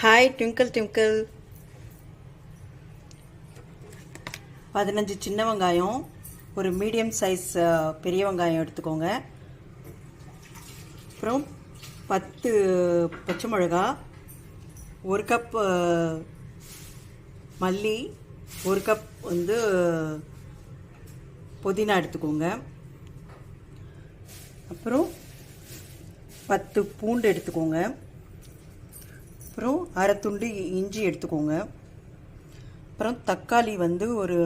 Hi twinkle twinkle. 15 சின்ன வெங்காயம், ஒரு மீடியம் சைஸ் பெரிய வெங்காயம் எடுத்துக்கோங்க. அப்புறம் 10 பச்சை மிளகா, 1 கப் மல்லி, 1 கப் புதினா எடுத்துக்கோங்க. அப்புறம் 10 பூண்டு எடுத்துக்கோங்க. அப்புறம் அரை துண்டு இஞ்சி எடுத்துக்கோங்க. அப்புறம் தக்காளி ஒரு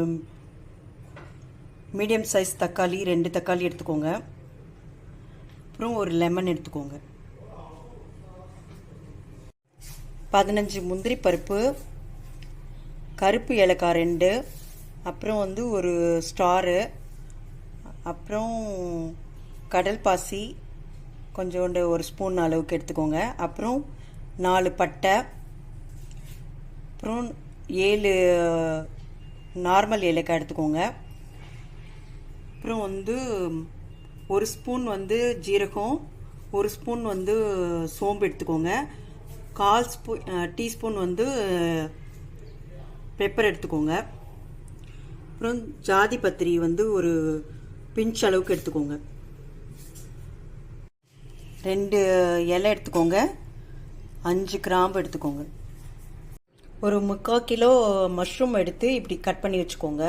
மீடியம் சைஸ் தக்காளி 2 தக்காளி எடுத்துக்கோங்க. அப்புறம் ஒரு லெமன் எடுத்துக்கோங்க. 15 முந்திரி பருப்பு, கருப்பு ஏலக்காய் 2, அப்புறம் ஒரு ஸ்டாரு, அப்புறம் கடல் பாசி கொஞ்சோண்டு 1 ஸ்பூன் அளவுக்கு எடுத்துக்கோங்க. அப்புறம் 4 பட்டை, அப்புறம் 7 நார்மல் ஏலக்காய் எடுத்துக்கோங்க. அப்புறம் 1 ஸ்பூன் ஜீரகம், 1 ஸ்பூன் சோம்பு எடுத்துக்கோங்க. 1/4 டீஸ்பூன் பெப்பர் எடுத்துக்கோங்க. அப்புறம் ஜாதி பத்திரி ஒரு பிஞ்ச் அளவுக்கு எடுத்துக்கோங்க. 2 இலை எடுத்துக்கோங்க. 5 கிராம்பு எடுத்துக்கோங்க. ஒரு 3/4 கிலோ மஷ்ரூம் எடுத்து இப்படி கட் பண்ணி வச்சுக்கோங்க.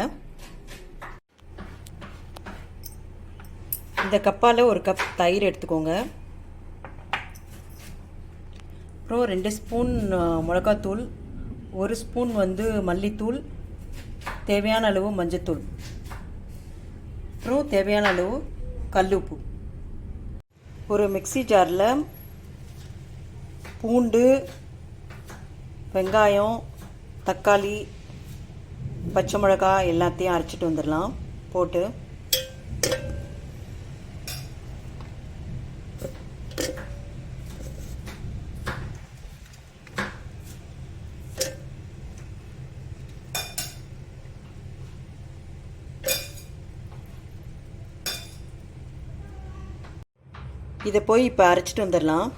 இந்த கப்பால் 1 கப் தயிர் எடுத்துக்கோங்க. அப்புறம் 2 ஸ்பூன் மிளகாத்தூள், 1 ஸ்பூன் மல்லித்தூள், தேவையான அளவு மஞ்சத்தூள், அப்புறம் தேவையான அளவு கல்லுப்பு. ஒரு மிக்ஸி ஜாரில் பூண்டு, வெங்காயம், தக்காளி, பச்சை மிளகாய் எல்லாத்தையும் அரைச்சிட்டு வந்துடலாம். போட்டு இதை போய் இப்போ அரைச்சிட்டு வந்துடலாம்.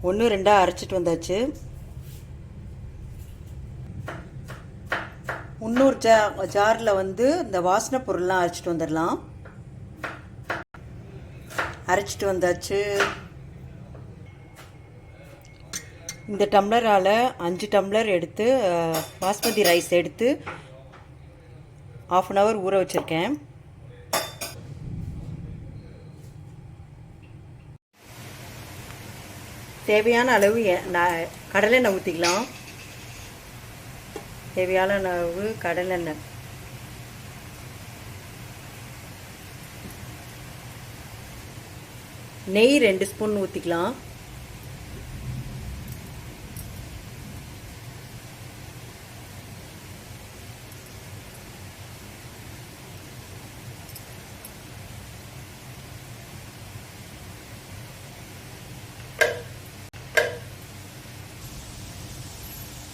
1-2 அரைச்சிட்டு வந்தாச்சு. இன்னொரு ஜாரில் இந்த வாசனை பொருள்லாம் அரைச்சிட்டு வந்துடலாம். அரைச்சிட்டு வந்தாச்சு. இந்த டம்ளரால் 5 டம்ளர் எடுத்து பாஸ்மதி ரைஸ் எடுத்து 1/2 hour ஊற வச்சுருக்கேன். தேவையான அளவு கடலெண்ணெய் ஊற்றிக்கலாம். தேவையான அளவு கடலெண்ணெய், நெய் 2 ஸ்பூன் ஊற்றிக்கலாம்.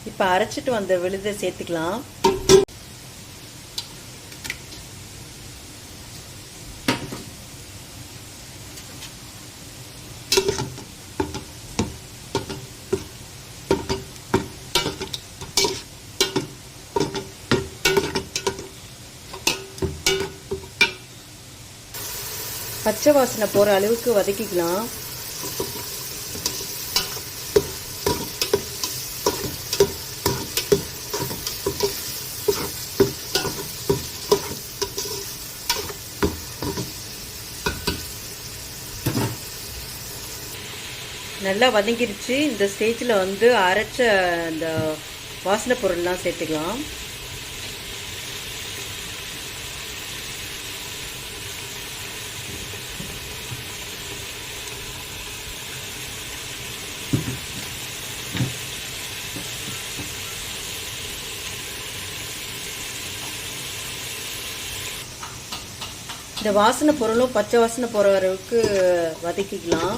இப்போ அரைச்சிட்டு வந்த விழுதை சேர்த்துக்கலாம். பச்சை வாசனை போகிற அளவுக்கு வதக்கிக்கலாம். நல்லா வதங்கிருச்சு. இந்த ஸ்டேஜில் அரைச்ச அந்த வாசனை பொருள்லாம் சேர்த்துக்கலாம். இந்த வாசனை பொருளும் பச்சை வாசனை போகிற அளவுக்கு வதக்கிக்கலாம்.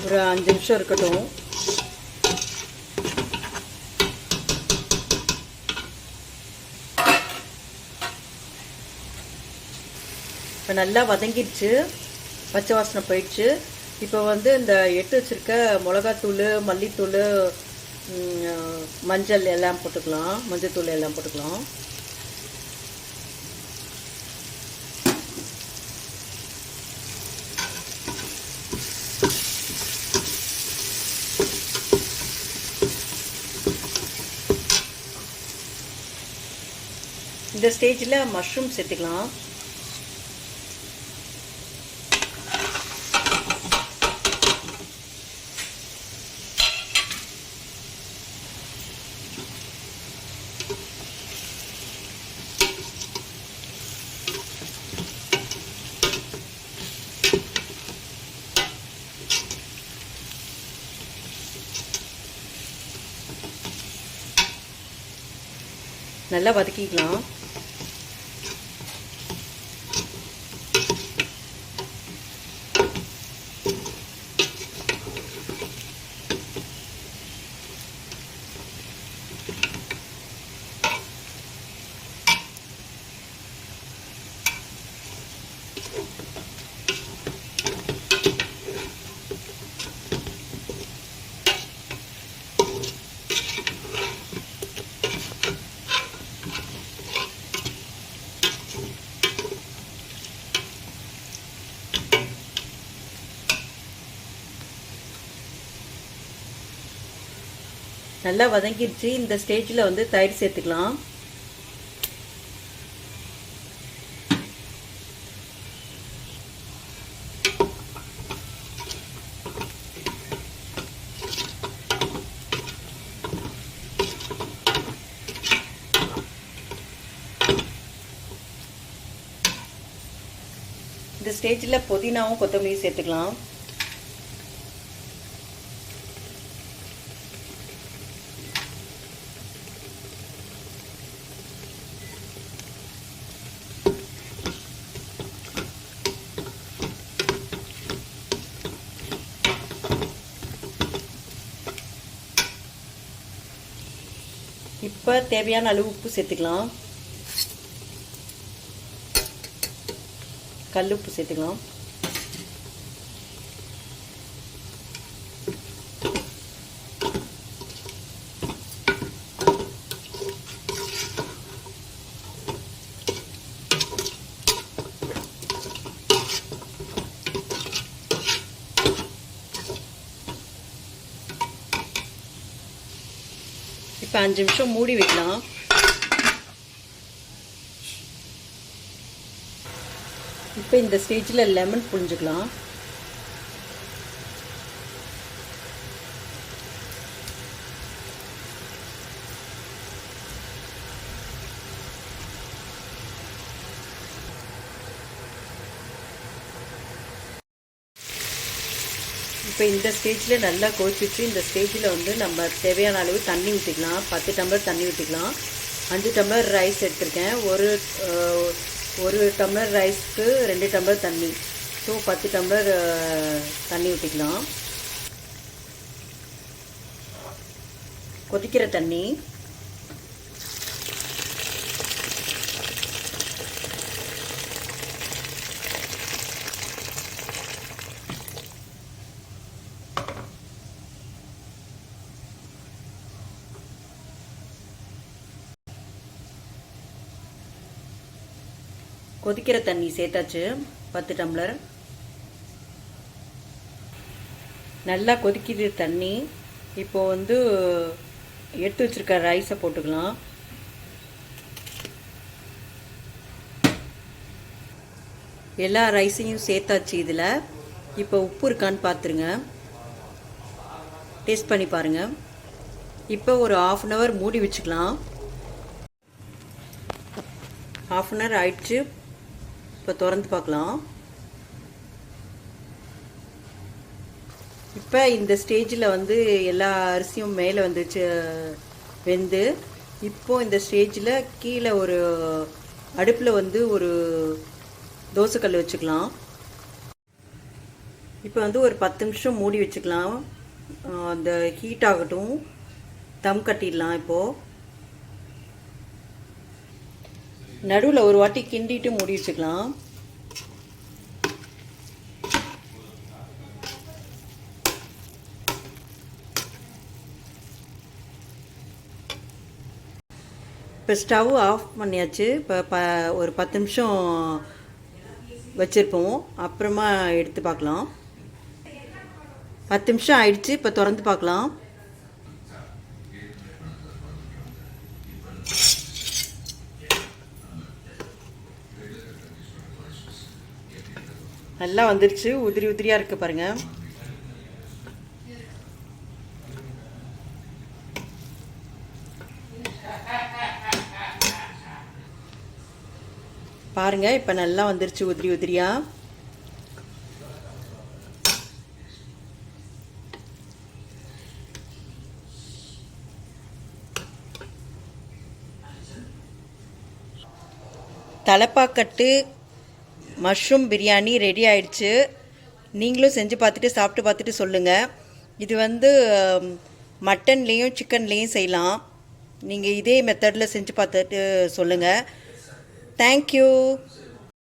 ஒரு 5 நிமிஷம் இருக்கட்டும். இப்போ நல்லா வதங்கிடுச்சு, பச்சை வாசனை போயிடுச்சு. இப்போ வந்து இந்த எடுத்து வச்சுருக்க மிளகாத்தூள், மல்லித்தூள், மஞ்சள் எல்லாம் போட்டுக்கலாம், மஞ்சத்தூள் எல்லாம் போட்டுக்கலாம். இந்த ஸ்டேஜில் மஷ்ரூம் சேர்த்துக்கலாம். நல்லா வதக்கிக்கலாம். நல்லா வதங்கிடுச்சு. இந்த ஸ்டேஜில் வந்து தயிர் சேர்த்துக்கலாம். இந்த ஸ்டேஜில் புதினாவும் கொத்தமல்லியும் சேர்த்துக்கலாம். இப்போ தேவையான அளவு உப்பு சேர்த்துக்கலாம். கல் உப்பு சேர்த்துக்கலாம். இப்போ 5 நிமிஷம் மூடி வைக்கலாம். இப்போ இந்த ஸ்டேஜில் லெமன் புழிஞ்சுக்கலாம். இப்போ இந்த ஸ்டேஜில் நல்லா கொதிச்சிச்சு. இந்த ஸ்டேஜில் வந்து நம்ம தேவையான அளவு தண்ணி ஊற்றிக்கலாம். 10 டம்ளர் தண்ணி ஊற்றிக்கலாம். 5 டம்ளர் ரைஸ் எடுத்திருக்கேன். ஒரு டம்ளர் ரைஸ்க்கு 2 டம்ளர் தண்ணி. ஸோ 10 டம்ளர் தண்ணி ஊற்றிக்கலாம். கொதிக்கிற தண்ணி. கொதிக்கிற தண்ணி சேர்த்தாச்சு. 10 டம்ளர். நல்லா கொதிக்கிற தண்ணி. இப்போ வந்து எடுத்து வச்சிருக்க ரைஸை போட்டுக்கலாம். எல்லா ரைஸையும் சேர்த்தாச்சு. இதில் இப்போ உப்பு இருக்கான்னு பார்த்துருங்க. டேஸ்ட் பண்ணி பாருங்கள். இப்போ ஒரு 1/2 அன் ஹவர் மூடி வச்சுக்கலாம். 1/2 அன் ஹவர் ஆயிடுச்சு. இப்போ திறந்து பார்க்கலாம். இப்போ இந்த ஸ்டேஜில் வந்து எல்லா அரிசியும் மேலே வந்துச்சு வெந்து. இப்போ இந்த ஸ்டேஜில் கீழே ஒரு அடுப்பில் வந்து ஒரு தோசைக்கல் வச்சுக்கலாம். இப்போ வந்து ஒரு 10 நிமிஷம் மூடி வச்சுக்கலாம். அந்த ஹீட் ஆகட்டும். தம் கட்டிடலாம். இப்போது நடுவில் ஒரு வாட்டி கிண்டிட்டு மூடி வச்சுக்கலாம். இப்போ ஸ்டவ் ஆஃப் பண்ணியாச்சு. இப்போ ஒரு 10 நிமிஷம் வச்சுருப்போம், அப்புறமா எடுத்து பார்க்கலாம். 10 நிமிஷம் ஆயிடுச்சு. இப்போ திறந்து பார்க்கலாம். நல்லா வந்துருச்சு. உதிரி உதிரியாக இருக்குது பாருங்கள். பாருங்கள், இப்போ நல்லா வந்துருச்சு உதிரி உதிரியாக. தலப்பாக்கட்டு மஷ்ரூம் பிரியாணி ரெடி ஆயிடுச்சு. நீங்களும் செஞ்சு பார்த்துட்டு சாப்பிட்டு பார்த்துட்டு சொல்லுங்கள். இது வந்து மட்டன்லேயும் சிக்கன்லேயும் செய்யலாம். நீங்கள் இதே மெத்தடில் செஞ்சு பார்த்துட்டு சொல்லுங்கள். தேங்க்யூ.